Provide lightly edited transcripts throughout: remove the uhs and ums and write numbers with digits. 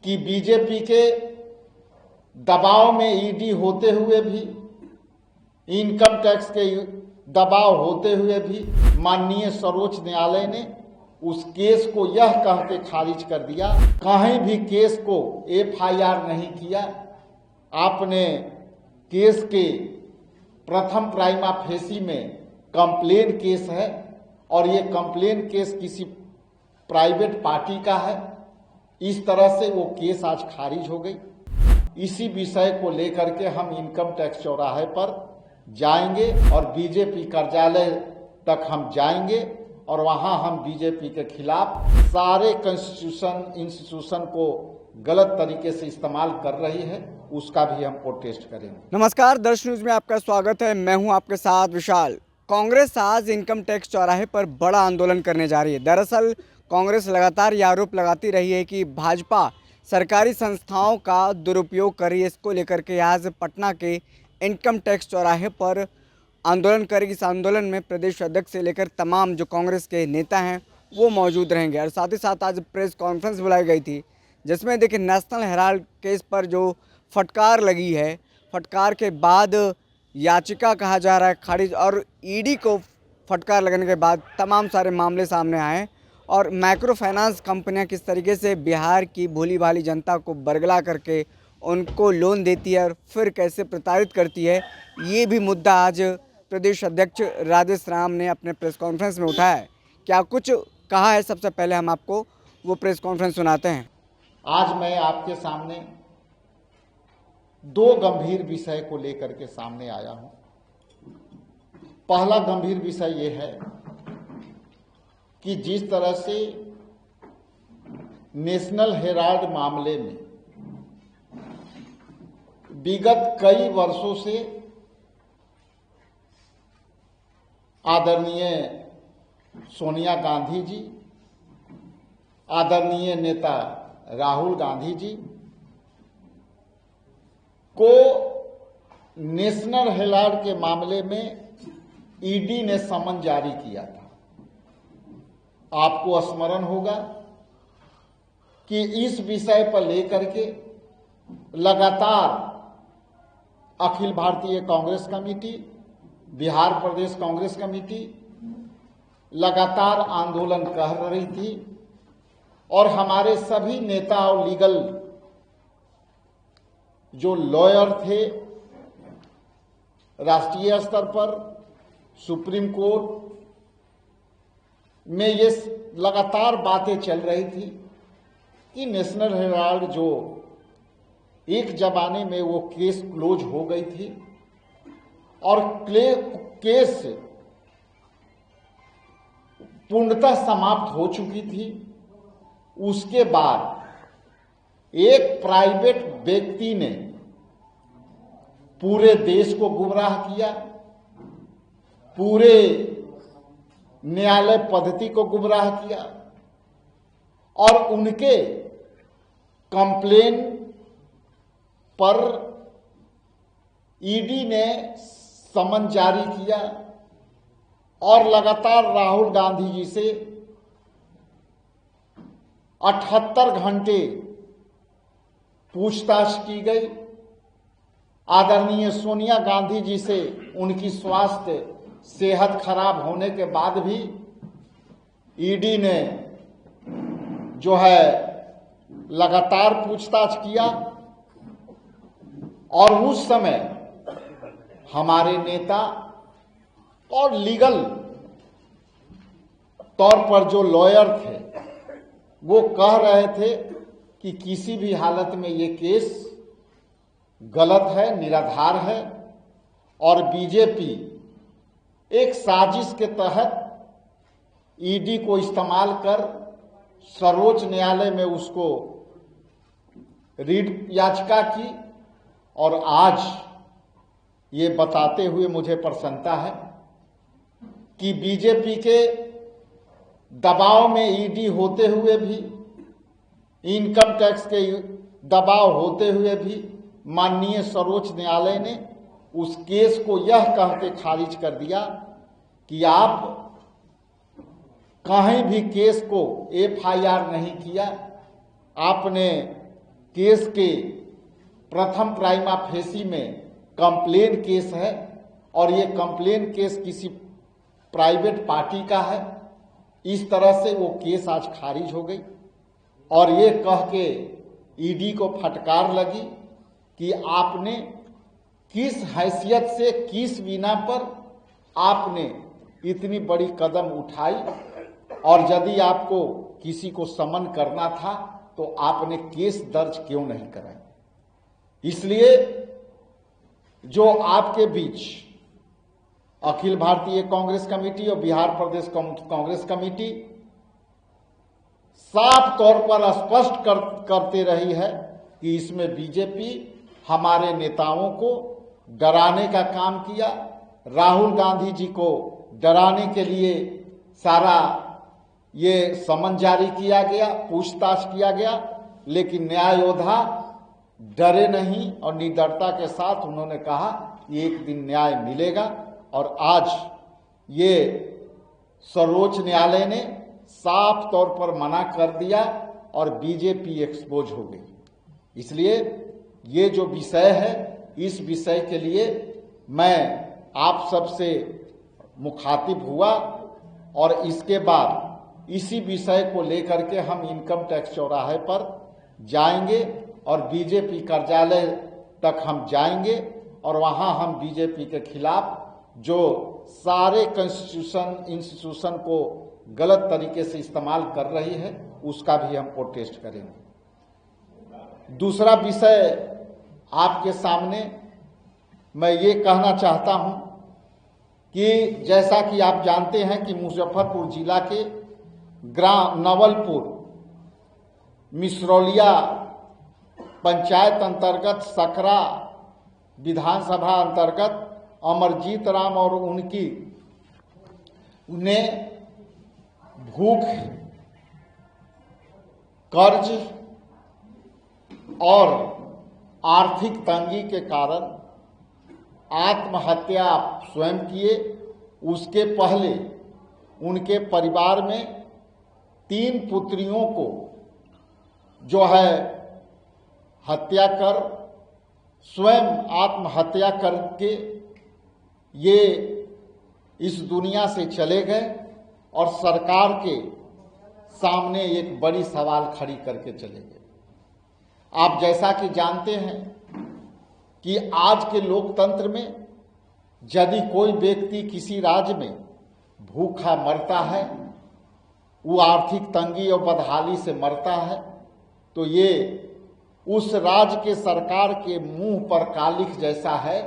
कि बीजेपी के दबाव में ईडी होते हुए भी, इनकम टैक्स के दबाव होते हुए भी माननीय सर्वोच्च न्यायालय ने उस केस को यह कह के खारिज कर दिया, कहीं भी केस को एफआईआर नहीं किया। आपने केस के प्रथम प्राइमा फेसी में कंप्लेन केस है और ये कंप्लेन केस किसी प्राइवेट पार्टी का है। इस तरह से वो केस आज खारिज हो गई। इसी विषय को लेकर के हम इनकम टैक्स चौराहे पर जाएंगे और बीजेपी कार्यालय तक हम जाएंगे और वहां हम बीजेपी के खिलाफ सारे इंस्टीट्यूशन को गलत तरीके से इस्तेमाल कर रही है, उसका भी हम प्रोटेस्ट करेंगे। नमस्कार, दर्श न्यूज में आपका स्वागत है। मैं हूं आपके साथ विशाल। कांग्रेस आज इनकम टैक्स चौराहे पर बड़ा आंदोलन करने जा रही है। दरअसल कांग्रेस लगातार ये आरोप लगाती रही है कि भाजपा सरकारी संस्थाओं का दुरुपयोग कर रही है। इसको लेकर के आज पटना के इनकम टैक्स चौराहे पर आंदोलन करेगी। इस आंदोलन में प्रदेश अध्यक्ष से लेकर तमाम जो कांग्रेस के नेता हैं वो मौजूद रहेंगे। और साथ ही साथ आज प्रेस कॉन्फ्रेंस बुलाई गई थी, जिसमें देखिए नेशनल हेराल्ड केस पर जो फटकार लगी है, फटकार के बाद याचिका कहा जा रहा है खारिज, और ईडी को फटकार लगने के बाद तमाम सारे मामले सामने आए और माइक्रो फाइनेंस कंपनियां किस तरीके से बिहार की भोली भाली जनता को बरगला करके उनको लोन देती है और फिर कैसे प्रताड़ित करती है, ये भी मुद्दा आज प्रदेश अध्यक्ष राजेश राम ने अपने प्रेस कॉन्फ्रेंस में उठाया है। क्या कुछ कहा है, सबसे पहले हम आपको वो प्रेस कॉन्फ्रेंस सुनाते हैं। आज मैं आपके सामने दो गंभीर विषय को लेकर के सामने आया हूं। पहला गंभीर विषय ये है कि जिस तरह से नेशनल हेराल्ड मामले में विगत कई वर्षों से आदरणीय सोनिया गांधी जी, आदरणीय नेता राहुल गांधी जी को नेशनल हेराल्ड के मामले में ईडी ने समन जारी किया था। आपको स्मरण होगा कि इस विषय पर लेकर के लगातार अखिल भारतीय कांग्रेस कमेटी, बिहार प्रदेश कांग्रेस कमेटी लगातार आंदोलन कर रही थी और हमारे सभी नेता और लीगल जो लॉयर थे राष्ट्रीय स्तर पर, सुप्रीम कोर्ट में ये लगातार बातें चल रही थी कि नेशनल हेराल्ड जो एक जमाने में वो केस क्लोज हो गई थी और केस पूर्णतः समाप्त हो चुकी थी। उसके बाद एक प्राइवेट व्यक्ति ने पूरे देश को गुमराह किया, पूरे न्यायालय पद्धति को गुमराह किया और उनके कंप्लेन पर ईडी ने समन जारी किया और लगातार राहुल गांधी जी से 78 घंटे पूछताछ की गई। आदरणीय सोनिया गांधी जी से उनकी स्वास्थ्य सेहत खराब होने के बाद भी ईडी ने जो है लगातार पूछताछ किया और उस समय हमारे नेता और लीगल तौर पर जो लॉयर थे वो कह रहे थे कि किसी भी हालत में ये केस गलत है, निराधार है और बीजेपी एक साजिश के तहत ईडी को इस्तेमाल कर सर्वोच्च न्यायालय में उसको रीट याचिका की। और आज ये बताते हुए मुझे प्रसन्नता है कि बीजेपी के दबाव में ईडी होते हुए भी, इनकम टैक्स के दबाव होते हुए भी माननीय सर्वोच्च न्यायालय ने उस केस को यह कह के खारिज कर दिया कि आप कहीं भी केस को एफआईआर नहीं किया, आपने केस के प्रथम प्राइमा फेसी में कंप्लेन केस है और ये कंप्लेन केस किसी प्राइवेट पार्टी का है। इस तरह से वो केस आज खारिज हो गई और ये कह के ईडी को फटकार लगी कि आपने किस हैसियत से, किस बिना पर आपने इतनी बड़ी कदम उठाई और यदि आपको किसी को समन करना था तो आपने केस दर्ज क्यों नहीं कराई। इसलिए जो आपके बीच अखिल भारतीय कांग्रेस कमेटी और बिहार प्रदेश कांग्रेस कमेटी साफ तौर पर स्पष्ट करते रही है कि इसमें बीजेपी हमारे नेताओं को डराने का काम किया। राहुल गांधी जी को डराने के लिए सारा ये समन जारी किया गया, पूछताछ किया गया, लेकिन न्याय योद्धा डरे नहीं और निडरता के साथ उन्होंने कहा कि एक दिन न्याय मिलेगा। और आज ये सर्वोच्च न्यायालय ने साफ तौर पर मना कर दिया और बीजेपी एक्सपोज हो गई। इसलिए ये जो विषय है, इस विषय के लिए मैं आप सबसे मुखातिब हुआ और इसके बाद इसी विषय को लेकर के हम इनकम टैक्स चौराहे पर जाएंगे और बीजेपी कार्यालय तक हम जाएंगे और वहां हम बीजेपी के खिलाफ जो सारे इंस्टीट्यूशन को गलत तरीके से इस्तेमाल कर रही है उसका भी हम प्रोटेस्ट करेंगे। दूसरा विषय आपके सामने मैं ये कहना चाहता हूं कि जैसा कि आप जानते हैं कि मुजफ्फरपुर जिला के ग्राम नवलपुर मिसरौलिया पंचायत अंतर्गत सकरा विधानसभा अंतर्गत अमरजीत राम और उन्हें भूख, कर्ज और आर्थिक तंगी के कारण आत्महत्या स्वयं किए। उसके पहले उनके परिवार में 3 पुत्रियों को जो है हत्या कर स्वयं आत्महत्या करके ये इस दुनिया से चले गए और सरकार के सामने एक बड़ी सवाल खड़ी करके चले गए। आप जैसा कि जानते हैं कि आज के लोकतंत्र में यदि कोई व्यक्ति किसी राज्य में भूखा मरता है, वो आर्थिक तंगी और बदहाली से मरता है, तो ये उस राज्य के सरकार के मुंह पर कालिख जैसा है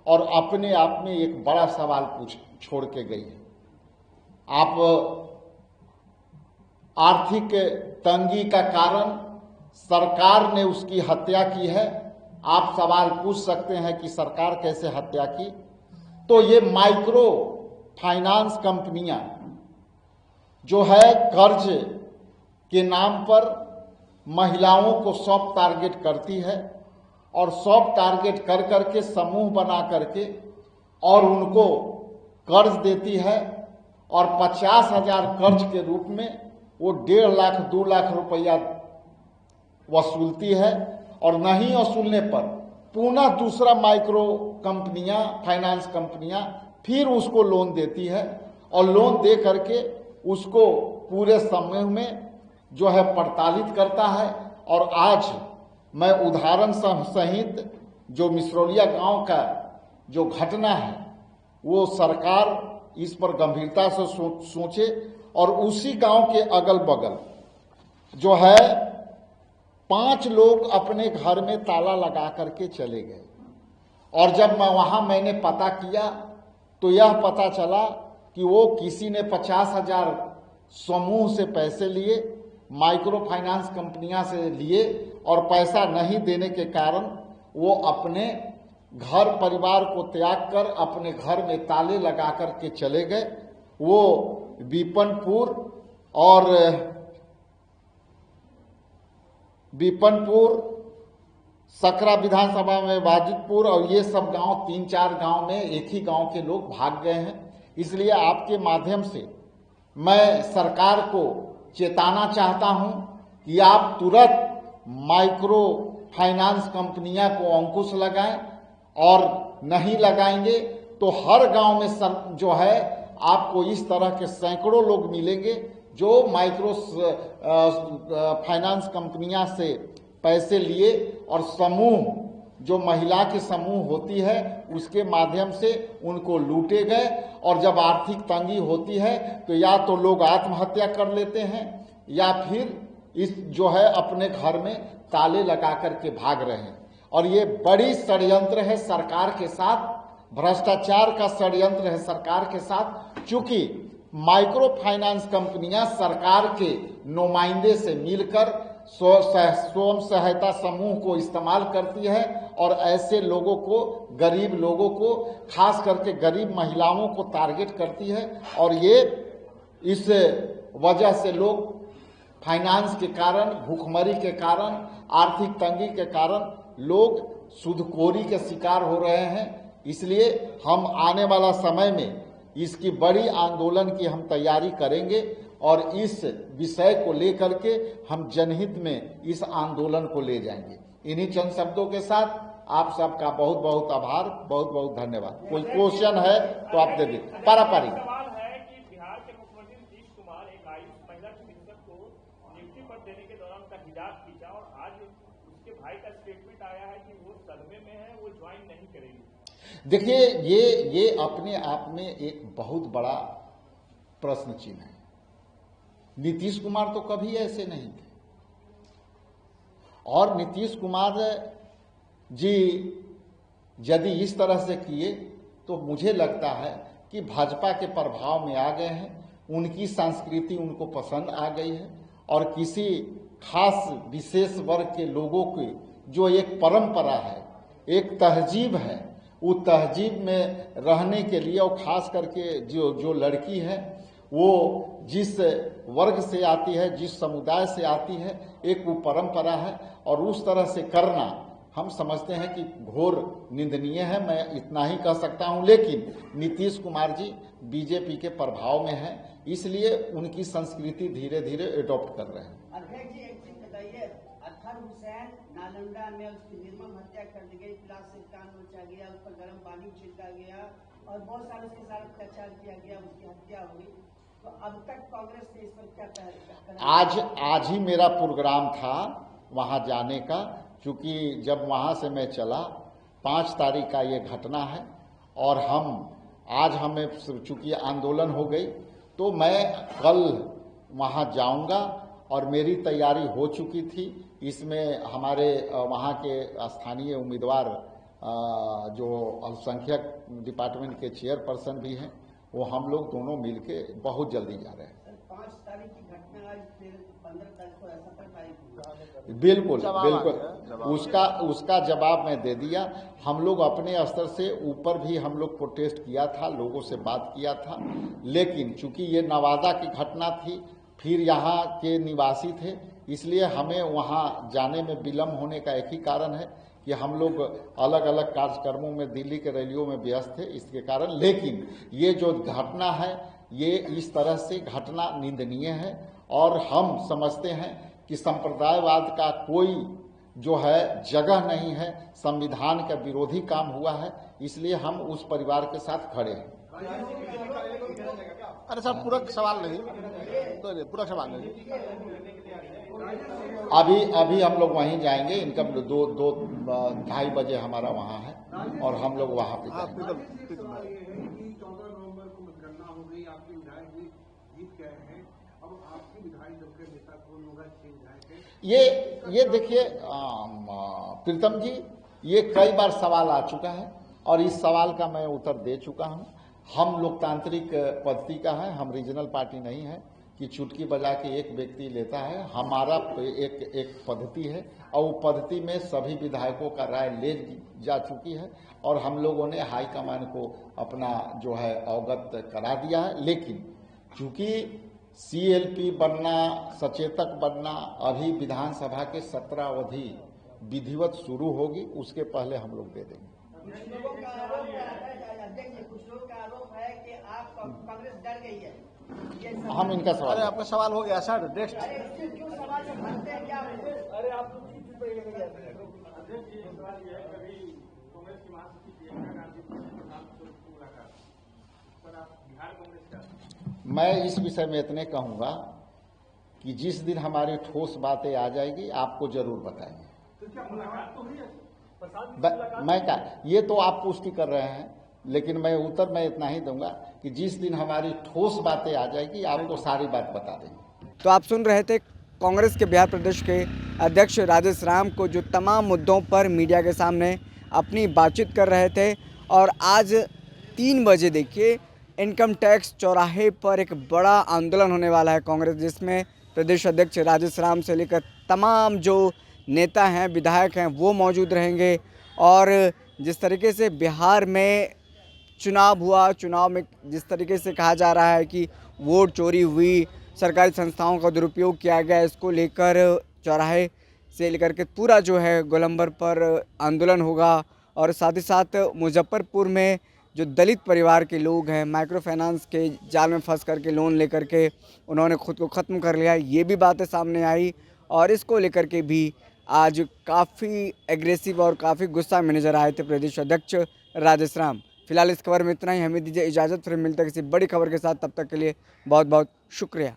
और अपने आप में एक बड़ा सवाल छोड़ के गई है। आप आर्थिक तंगी का कारण सरकार ने उसकी हत्या की है। आप सवाल पूछ सकते हैं कि सरकार कैसे हत्या की। तो ये माइक्रो फाइनेंस कंपनियां जो है कर्ज के नाम पर महिलाओं को सॉफ्ट टारगेट करती है और सॉफ्ट टारगेट कर करके समूह बना करके और उनको कर्ज देती है और 50,000 कर्ज के रूप में वो 1.5 लाख 2 लाख रुपया वसूलती है और नहीं वसूलने पर पुनः दूसरा माइक्रो कंपनियां, फाइनेंस कंपनियां फिर उसको लोन देती है और लोन दे करके उसको पूरे समूह में जो है प्रताड़ित करता है। और आज मैं उदाहरण सहित जो मिसरौलिया गांव का जो घटना है वो सरकार इस पर गंभीरता से सोचे और उसी गांव के अगल बगल जो है 5 लोग अपने घर में ताला लगा करके चले गए और जब मैंने पता किया तो यह पता चला कि वो किसी ने 50,000 समूह से पैसे लिए, माइक्रो फाइनेंस कंपनियां से लिए और पैसा नहीं देने के कारण वो अपने घर परिवार को त्याग कर अपने घर में ताले लगा कर के चले गए। वो बीपनपुर, सकरा विधानसभा में वाजिदपुर और ये सब गांव 3-4 गांव में एक ही गांव के लोग भाग गए हैं। इसलिए आपके माध्यम से मैं सरकार को चेताना चाहता हूं कि आप तुरंत माइक्रो फाइनेंस कंपनियां को अंकुश लगाएं, और नहीं लगाएंगे तो हर गांव में जो है आपको इस तरह के सैकड़ों लोग मिलेंगे जो माइक्रो फाइनेंस कंपनियां से पैसे लिए और समूह, जो महिला के समूह होती है उसके माध्यम से उनको लूटे गए। और जब आर्थिक तंगी होती है तो या तो लोग आत्महत्या कर लेते हैं या फिर इस जो है अपने घर में ताले लगा करके भाग रहे हैं। और ये बड़ी षड्यंत्र है सरकार के साथ, भ्रष्टाचार का षड्यंत्र है सरकार के साथ। चूंकि माइक्रो फाइनेंस कंपनियां सरकार के नुमाइंदे से मिलकर स्वयं सहायता समूह को इस्तेमाल करती है और ऐसे लोगों को, गरीब लोगों को, खास करके गरीब महिलाओं को टारगेट करती है। और ये इस वजह से लोग फाइनेंस के कारण, भूखमरी के कारण, आर्थिक तंगी के कारण लोग सूदखोरी के शिकार हो रहे हैं। इसलिए हम आने वाला समय में इसकी बड़ी आंदोलन की हम तैयारी करेंगे और इस विषय को लेकर के हम जनहित में इस आंदोलन को ले जाएंगे। इन्हीं चंद शब्दों के साथ आप सबका बहुत बहुत आभार, बहुत बहुत धन्यवाद। कोई क्वेश्चन है तो आप दे दीजिए। पारापारी सवाल है कि बिहार के मुख्यमंत्री नीतीश कुमार एक आयुष महिला चिकित्सक को नियुक्ति पत्र देने के दौरान उनका हिजाब खींचा और आज उसके भाई का स्टेटमेंट आया है कि वो सदमे में है, वो ज्वाइन नहीं करेगी। देखिए, ये अपने आप में एक बहुत बड़ा प्रश्न चिन्ह है। नीतीश कुमार तो कभी ऐसे नहीं थे, और नीतीश कुमार जी यदि इस तरह से किए तो मुझे लगता है कि भाजपा के प्रभाव में आ गए हैं, उनकी संस्कृति उनको पसंद आ गई है और किसी खास विशेष वर्ग के लोगों की जो एक परंपरा है, एक तहजीब है, वो तहजीब में रहने के लिए, और खास करके जो लड़की है वो जिस वर्ग से आती है, जिस समुदाय से आती है, एक वो परंपरा है और उस तरह से करना हम समझते हैं कि घोर निंदनीय है। मैं इतना ही कह सकता हूं। लेकिन नीतीश कुमार जी बीजेपी के प्रभाव में हैं, इसलिए उनकी संस्कृति धीरे धीरे एडॉप्ट कर रहे हैं। अध्यक्ष जी, एक चीज बताइए, अतहर हुसैन नालंदा में उसकी निर्मम हत्या कर दी गई, प्लास से कान नोचा गया, उस पर गर्म पानी छिड़का गया और बहुत सारे उसके साथ अत्याचार किया गया, उसकी हत्या हुई। तो अब तक कांग्रेस ने इस पर क्या पहल? आज ही मेरा प्रोग्राम था वहां जाने का, क्योंकि जब वहां से मैं चला 5 तारीख का ये घटना है और आज हमें चूंकि आंदोलन हो गई तो मैं कल वहां जाऊंगा और मेरी तैयारी हो चुकी थी। इसमें हमारे वहां के स्थानीय उम्मीदवार जो अल्पसंख्यक डिपार्टमेंट के चेयरपर्सन भी हैं, वो हम लोग दोनों मिलके बहुत जल्दी जा रहे हैं। 5 तारीख की घटना आज 15 तारीख को, 17 तारीख को। बिल्कुल उसका जवाब मैं दे दिया। हम लोग अपने स्तर से ऊपर भी हम लोग प्रोटेस्ट किया था, लोगों से बात किया था, लेकिन चूंकि ये नवादा की घटना थी, फिर यहाँ के निवासी थे, इसलिए हमें वहाँ जाने में विलम्ब होने का एक ही कारण है कि हम लोग अलग अलग कार्यक्रमों में दिल्ली के रैलियों में व्यस्त थे, इसके कारण। लेकिन ये जो घटना है, ये इस तरह से घटना निंदनीय है और हम समझते हैं कि संप्रदायवाद का कोई जो है जगह नहीं है, संविधान का विरोधी काम हुआ है, इसलिए हम उस परिवार के साथ खड़े हैं। अरे सर, पूरा सवाल नहीं, तो पूरा सवाल नहीं। अभी हम लोग वहीं जाएंगे। इनका 2-2-2:30 बजे हमारा वहाँ है और हम लोग वहाँ पे जाएंगे। 14 नवंबर को मतगणना हो गई, आपके विधायक भी जीत गए हैं, अब आपकी विधायक दल के नेता कौन होगा? 6 विधायक हैं। ये देखिए प्रीतम जी, ये कई बार सवाल आ चुका है और इस सवाल का मैं उत्तर दे चुका हूँ। हम लोकतांत्रिक पद्धति का है, हम रीजनल पार्टी नहीं है कि चुटकी बजा के एक व्यक्ति लेता है। हमारा एक पद्धति है और वो पद्धति में सभी विधायकों का राय ले जा चुकी है और हम लोगों ने हाईकमान को अपना जो है अवगत करा दिया है। लेकिन चूंकि CLP बनना, सचेतक बनना अभी विधानसभा के 17 अवधि विधिवत शुरू होगी, उसके पहले हम लोग दे देंगे। कुछ लोगों का आरोप है कि आप कांग्रेस डर गई है। हम इनका सवाल, अरे आपका सवाल हो गया सर, नेक्स्ट। क्यों सवाल से भरते हैं क्या? मैं इस विषय में इतने कहूंगा कि जिस दिन हमारी ठोस बातें आ जाएगी आपको जरूर बताएंगे। मैं क्या, ये तो आप पुष्टि कर रहे हैं, लेकिन मैं उत्तर मैं इतना ही दूंगा कि जिस दिन हमारी ठोस बातें आ जाएगी आपको सारी बात बता देंगे। तो आप सुन रहे थे कांग्रेस के बिहार प्रदेश के अध्यक्ष राजेश राम को, जो तमाम मुद्दों पर मीडिया के सामने अपनी बातचीत कर रहे थे। और आज 3 बजे देखिए इनकम टैक्स चौराहे पर एक बड़ा आंदोलन होने वाला है कांग्रेस, जिसमें प्रदेश अध्यक्ष राजेश राम से लेकर तमाम जो नेता हैं, विधायक हैं, वो मौजूद रहेंगे। और जिस तरीके से बिहार में चुनाव हुआ, चुनाव में जिस तरीके से कहा जा रहा है कि वोट चोरी हुई, सरकारी संस्थाओं का दुरुपयोग किया गया, इसको लेकर चौराहे से लेकर के पूरा जो है गोलंबर पर आंदोलन होगा। और साथ ही साथ मुजफ्फरपुर में जो दलित परिवार के लोग हैं, माइक्रो फाइनेंस के जाल में फंस करके लोन लेकर के उन्होंने खुद को ख़त्म कर लिया, ये भी बातें सामने आई। और इसको लेकर के भी आज काफ़ी एग्रेसिव और काफ़ी गुस्सा में नजर आए थे प्रदेश अध्यक्ष राजेश राम। फिलहाल इस खबर में इतना ही, हमें दीजिए इजाज़त, फिर मिलते हैं किसी बड़ी खबर के साथ। तब तक के लिए बहुत बहुत शुक्रिया।